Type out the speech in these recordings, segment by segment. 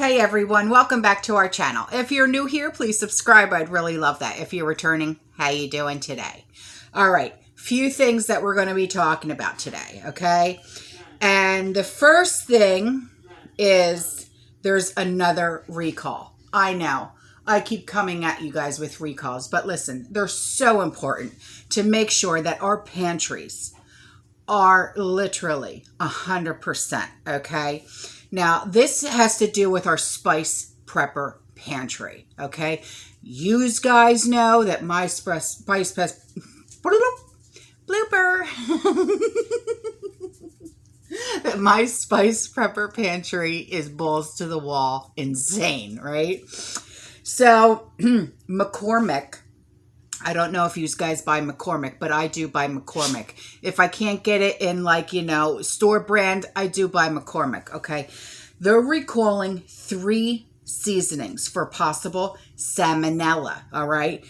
Hey everyone, welcome back to our channel. If you're new here, please subscribe. I'd really love that. If you're returning, how you doing today? All right, few things that we're going to be talking about today, okay? And the first thing is there's another recall. I know. I keep coming at you guys with recalls, but listen, they're so important to make sure that our pantries are literally 100%, okay? Now, this has to do with our spice prepper pantry, okay? You guys know that my spice blooper that my spice prepper pantry is balls to the wall insane, right? So, McCormick, I don't know if you guys buy McCormick, but I do buy McCormick. If I can't get it in store brand, I do buy McCormick, okay? They're recalling 3 seasonings for possible salmonella, all right?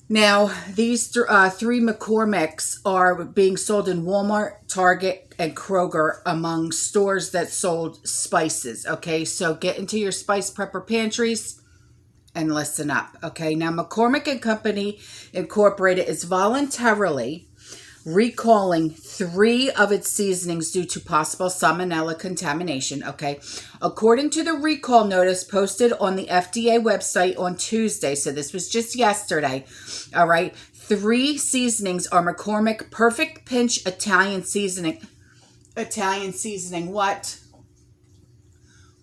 Now, these 3 McCormicks are being sold in Walmart, Target, and Kroger among stores that sold spices, okay? So get into your spice prepper pantries and listen up, okay? Now, McCormick and Company Incorporated is voluntarily recalling 3 of its seasonings due to possible salmonella contamination, okay? According to the recall notice posted on the FDA website on Tuesday, so this was just yesterday, all right? 3 seasonings are McCormick Perfect Pinch Italian Seasoning. Italian seasoning, what?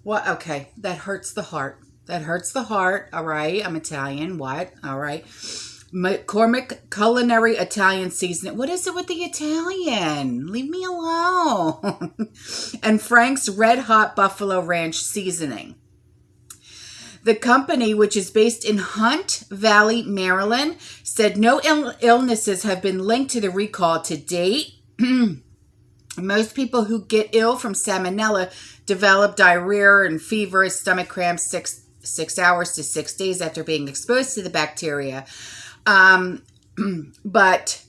What? Okay, that hurts the heart. That hurts the heart, all right? I'm Italian, what? All right. McCormick Culinary Italian Seasoning. What is it with the Italian? Leave me alone. And Frank's Red Hot Buffalo Ranch Seasoning. The company, which is based in Hunt Valley, Maryland, said no illnesses have been linked to the recall to date. Most people who get ill from salmonella develop diarrhea and fever, stomach cramps 6 hours to 6 days after being exposed to the bacteria. But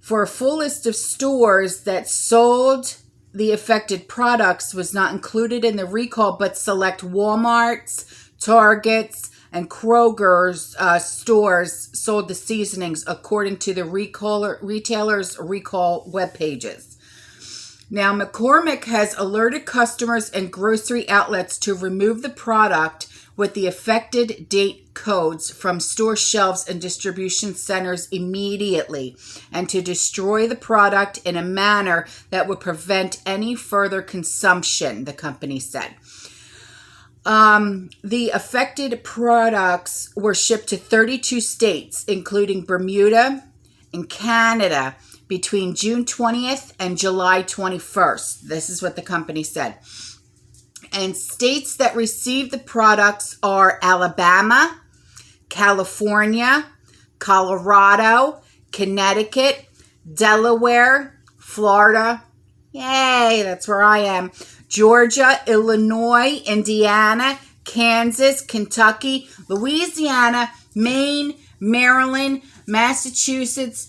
for a full list of stores that sold the affected products was not included in the recall, but select Walmart's, Target's, and Kroger's stores sold the seasonings according to the retailers' recall web pages. Now, McCormick has alerted customers and grocery outlets to remove the product with the affected date codes from store shelves and distribution centers immediately, and to destroy the product in a manner that would prevent any further consumption, the company said. The affected products were shipped to 32 states, including Bermuda and Canada, between June 20th and July 21st. This is what the company said. And states that received the products are Alabama, California, Colorado, Connecticut, Delaware, Florida. Yay, that's where I am. Georgia, Illinois, Indiana, Kansas, Kentucky, Louisiana, Maine, Maryland, Massachusetts,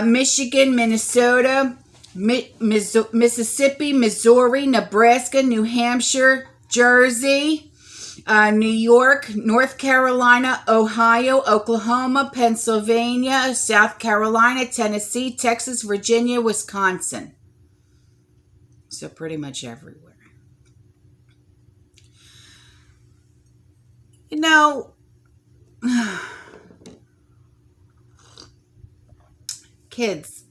Michigan, Minnesota, Mississippi, Missouri, Nebraska, New Hampshire, Jersey, New York, North Carolina, Ohio, Oklahoma, Pennsylvania, South Carolina, Tennessee, Texas, Virginia, Wisconsin. So pretty much everywhere. You know, kids,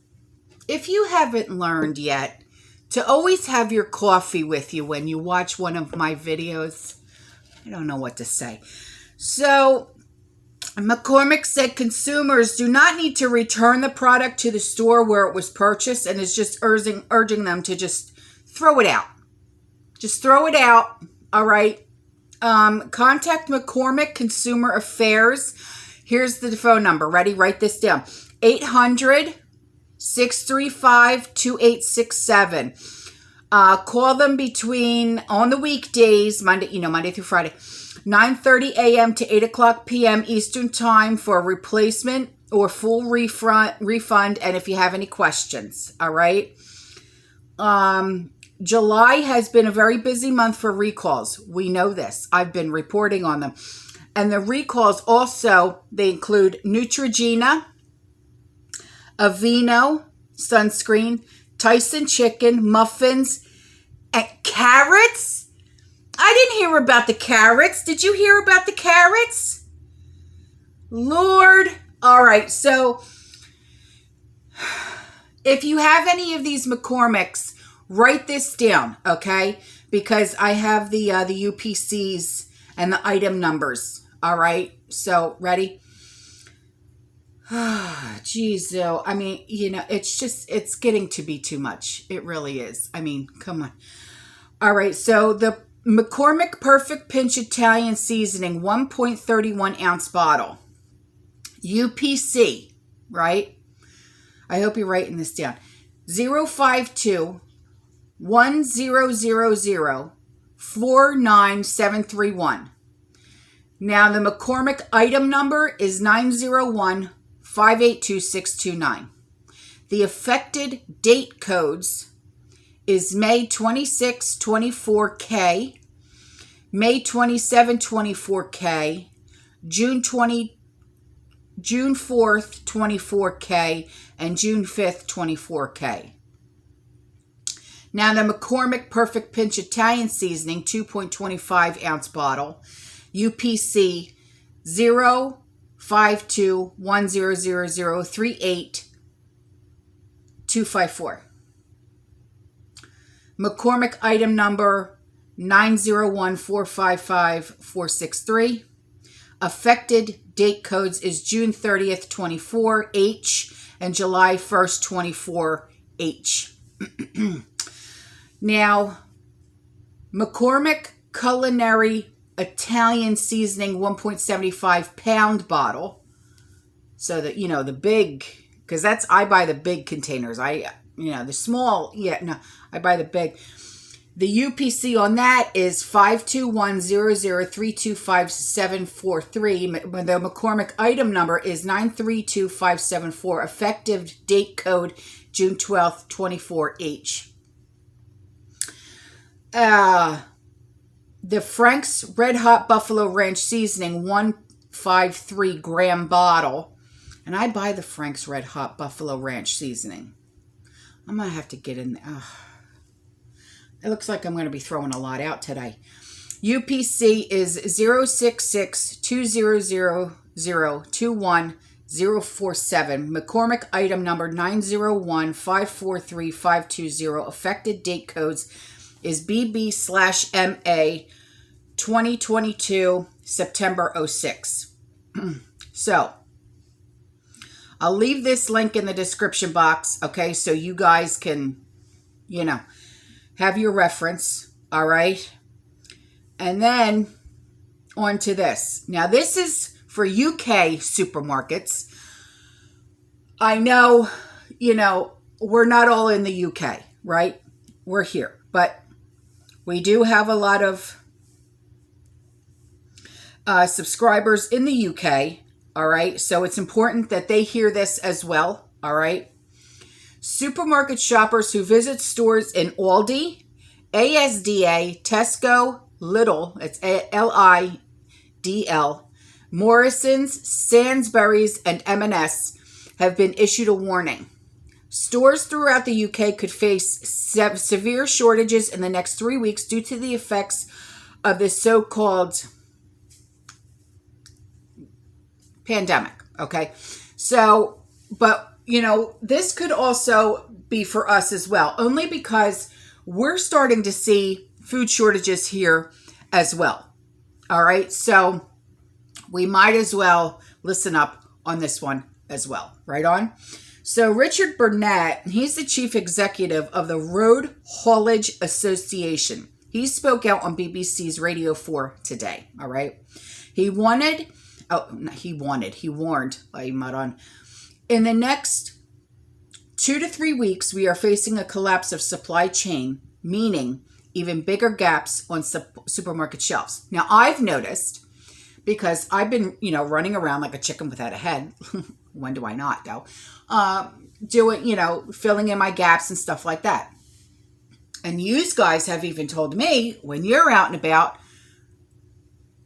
if you haven't learned yet to always have your coffee with you when you watch one of my videos, I don't know what to say. So, McCormick said consumers do not need to return the product to the store where it was purchased, and is just urging them to just throw it out. Just throw it out, all right? Contact McCormick Consumer Affairs. Here's the phone number. Ready? Write this down. 800-635-2867. Call them on the weekdays, Monday through Friday, 9:30 a.m. to 8 o'clock p.m. Eastern Time for a replacement or full refund, and if you have any questions, all right? July has been a very busy month for recalls. We know this. I've been reporting on them. And the recalls also, they include Neutrogena, Aveeno, sunscreen, Tyson chicken, muffins, and carrots. I didn't hear about the carrots. Did you hear about the carrots? Lord. All right. So if you have any of these McCormicks, write this down, okay? Because I have the UPCs and the item numbers. All right. So ready? Geez, though. I mean, it's getting to be too much. It really is. I mean, come on. All right. So the McCormick Perfect Pinch Italian Seasoning 1.31 ounce bottle. UPC, right? I hope you're writing this down. 052 1000 49731. Now, the McCormick item number is 901 582629. The affected date codes is May 26, 24K, May 27, 24K, June 4th, 24K, and June 5th, 24K. Now, the McCormick Perfect Pinch Italian Seasoning 2.25 ounce bottle, UPC 052 1000 38254. McCormick item number 901 455 463. Affected date codes is June 30th, 24H and July 1st, 24H. Now, McCormick Culinary Italian Seasoning 1.75 pound bottle. So that, the big, because I buy the big containers. The small, I buy the big. The UPC on that is 52100325743. The McCormick item number is 932574. Effective date code June 12th, 24H. The Frank's Red Hot Buffalo Ranch Seasoning 153 gram bottle. And I buy the Frank's Red Hot Buffalo Ranch Seasoning. I'm going to have to get in there. It looks like I'm going to be throwing a lot out today. UPC is 066 2000 21047. McCormick item number 901 543 520. Affected date codes is BB/MA 2022 September 06. So, I'll leave this link in the description box, okay, so you guys can, have your reference, all right? And then, on to this. Now, this is for UK supermarkets. I know, we're not all in the UK, right? We're here. But we do have a lot of subscribers in the UK, all right? So it's important that they hear this as well, all right? Supermarket shoppers who visit stores in Aldi, ASDA, Tesco, Lidl, it's LIDL, Morrison's, Sainsbury's, and M&S have been issued a warning. Stores throughout the UK could face severe shortages in the next 3 weeks due to the effects of this so-called pandemic, okay? So, but, this could also be for us as well, only because we're starting to see food shortages here as well, all right? So, we might as well listen up on this one as well, right on? So Richard Burnett, he's the chief executive of the Road Haulage Association. He spoke out on BBC's Radio 4 today, all right? He warned, in the next 2 to 3 weeks, we are facing a collapse of supply chain, meaning even bigger gaps on supermarket shelves. Now, I've noticed, because I've been, running around like a chicken without a head. When do I not go? Doing, filling in my gaps and stuff like that. And you guys have even told me when you're out and about,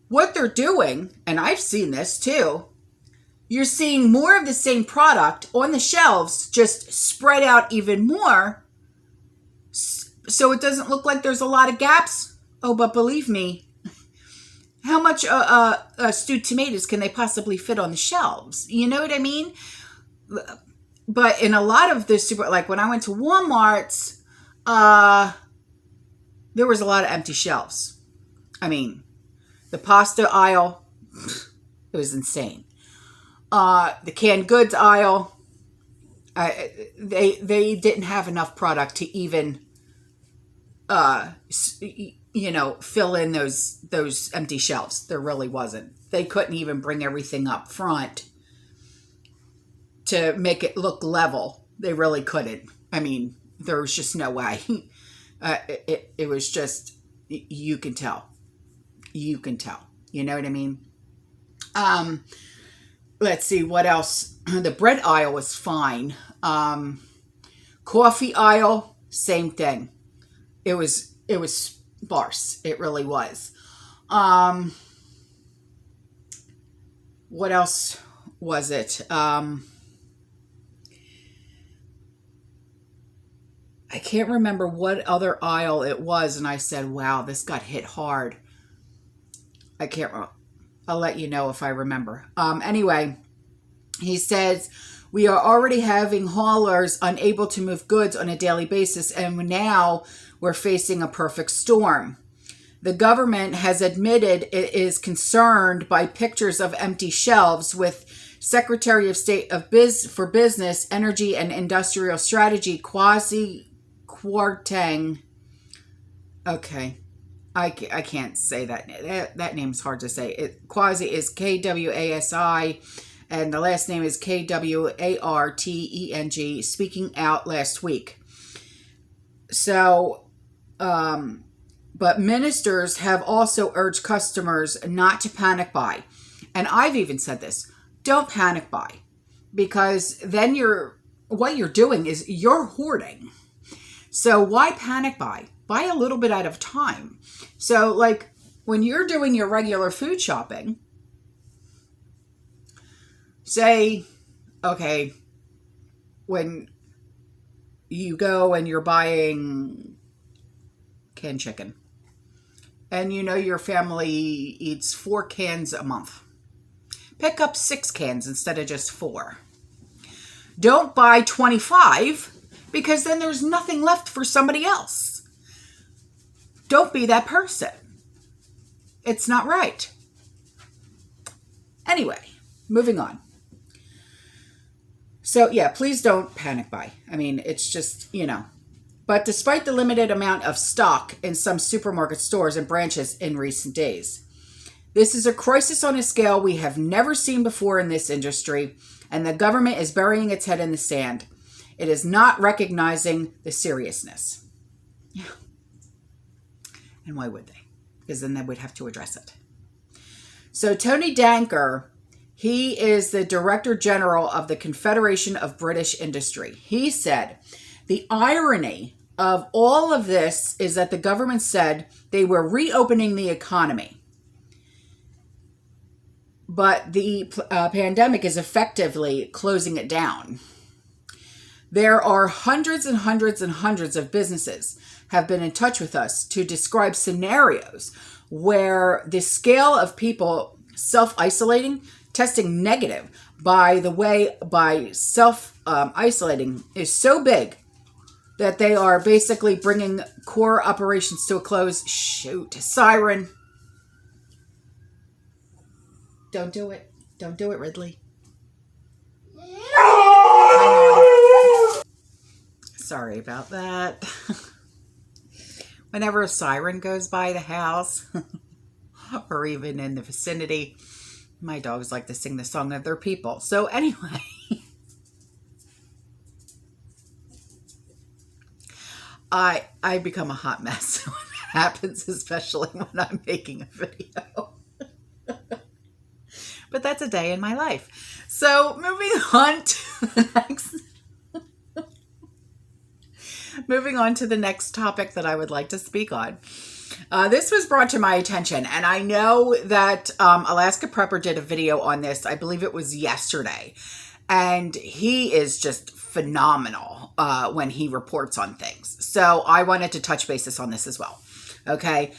what they're doing, and I've seen this too, you're seeing more of the same product on the shelves, just spread out even more, so it doesn't look like there's a lot of gaps. Oh, but believe me, how much stewed tomatoes can they possibly fit on the shelves? You know what I mean? But in a lot of the like when I went to Walmart's, there was a lot of empty shelves. I mean, the pasta aisle, it was insane. The canned goods aisle, they didn't have enough product to even, fill in those empty shelves. There really wasn't. They couldn't even bring everything up front to make it look level. They really couldn't. I mean, there was just no way. It was just, you can tell. You can tell. You know what I mean? Let's see what else. The bread aisle was fine. Coffee aisle, same thing. It was sparse. It really was. What else was it? I can't remember what other aisle it was, and I said, wow, this got hit hard. I can't remember. I'll let you know if I remember. Anyway, he says, we are already having haulers unable to move goods on a daily basis, and now we're facing a perfect storm. The government has admitted it is concerned by pictures of empty shelves, with Secretary of State for Business, Energy, and Industrial Strategy, Kwasi Kwarteng. Okay. I can't say that. That name's hard to say. Kwasi is Kwasi, and the last name is Kwarteng, speaking out last week. So, but ministers have also urged customers not to panic buy. And I've even said this, don't panic buy, because then what you're doing is you're hoarding. So why panic buy? Buy a little bit at a time. So like when you're doing your regular food shopping, say, okay, when you go and you're buying canned chicken, and your family eats 4 cans a month, pick up 6 cans instead of just 4. Don't buy 25, because then there's nothing left for somebody else. Don't be that person. It's not right. Anyway, moving on. So yeah, please don't panic buy. I mean, it's just, But despite the limited amount of stock in some supermarket stores and branches in recent days, this is a crisis on a scale we have never seen before in this industry, and the government is burying its head in the sand. It is not recognizing the seriousness. Yeah. And why would they? Because then they would have to address it. So Tony Danker, he is the Director General of the Confederation of British Industry. He said, the irony of all of this is that the government said they were reopening the economy, but the pandemic is effectively closing it down. There are hundreds and hundreds and hundreds of businesses have been in touch with us to describe scenarios where the scale of people self-isolating, testing negative by self-isolating is so big that they are basically bringing core operations to a close. Shoot, siren. Don't do it. Don't do it, Ridley. Sorry about that. Whenever a siren goes by the house or even in the vicinity, my dogs like to sing the song of their people. So anyway, I become a hot mess when that happens, especially when I'm making a video. But that's a day in my life. So moving on to the next. Moving on to the next topic that I would like to speak on. This was brought to my attention, and I know that Alaska Prepper did a video on this. I believe it was yesterday. And he is just phenomenal when he reports on things. So I wanted to touch bases on this as well. Okay.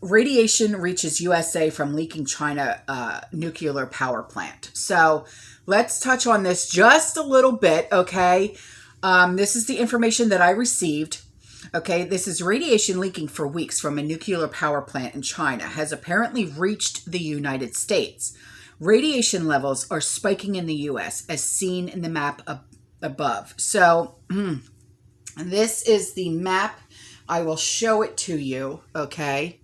Radiation reaches USA from leaking China nuclear power plant. So let's touch on this just a little bit. Okay. This is the information that I received. Okay, this is radiation leaking for weeks from a nuclear power plant in China has apparently reached the United States. Radiation levels are spiking in the U.S. as seen in the map above. So this is the map. I will show it to you, okay?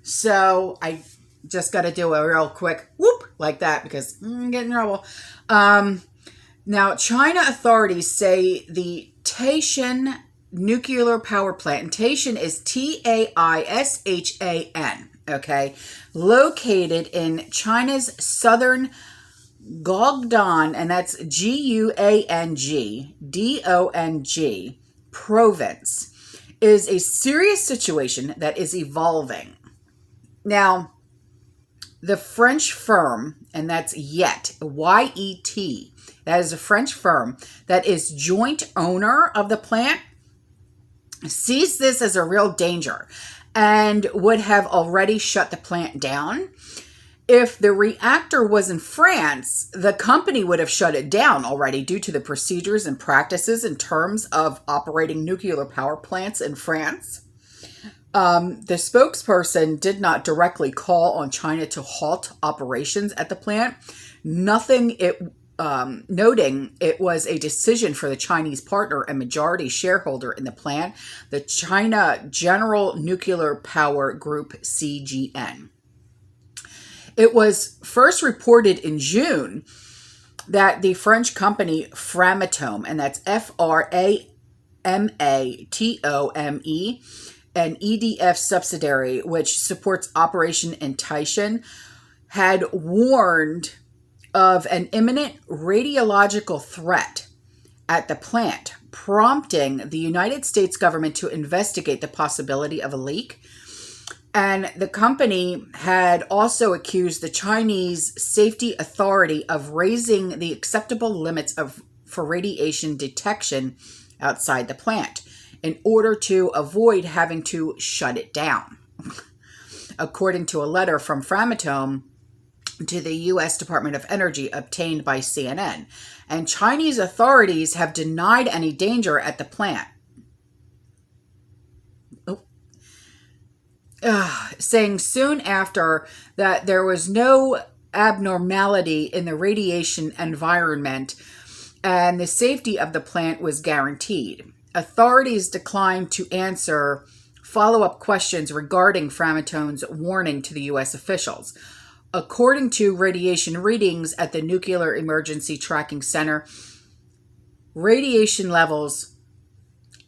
So I just got to do a real quick whoop like that because I'm getting in trouble. Now, China authorities say the Taishan nuclear power plant, and Taishan is Taishan, okay, located in China's southern Guangdong, and that's Guangdong province, is a serious situation that is evolving. Now, the French firm, and that's YET, Y-E-T, that is a French firm that is joint owner of the plant, sees this as a real danger and would have already shut the plant down. If the reactor was in France, the company would have shut it down already due to the procedures and practices in terms of operating nuclear power plants in France. The spokesperson did not directly call on China to halt operations at the plant, noting it was a decision for the Chinese partner and majority shareholder in the plant, the China General Nuclear Power Group, CGN. It was first reported in June that the French company Framatome, and that's Framatome, an EDF subsidiary which supports operation in Taishan, had warned of an imminent radiological threat at the plant, prompting the United States government to investigate the possibility of a leak. And the company had also accused the Chinese Safety Authority of raising the acceptable limits for radiation detection outside the plant in order to avoid having to shut it down. According to a letter from Framatome to the U.S. Department of Energy obtained by CNN, and Chinese authorities have denied any danger at the plant, saying soon after that there was no abnormality in the radiation environment and the safety of the plant was guaranteed. Authorities declined to answer follow-up questions regarding Framatome's warning to the U.S. officials. According to radiation readings at the Nuclear Emergency Tracking Center, radiation levels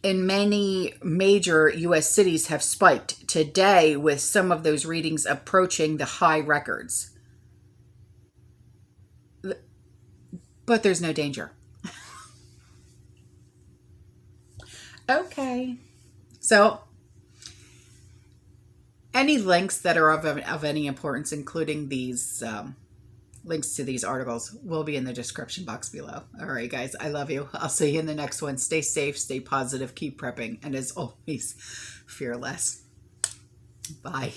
in many major U.S. cities have spiked today, with some of those readings approaching the high records. But there's no danger. Okay. So, any links that are of any importance, including these links to these articles, will be in the description box below. All right, guys, I love you. I'll see you in the next one. Stay safe, stay positive, keep prepping, and as always, fear less. Bye.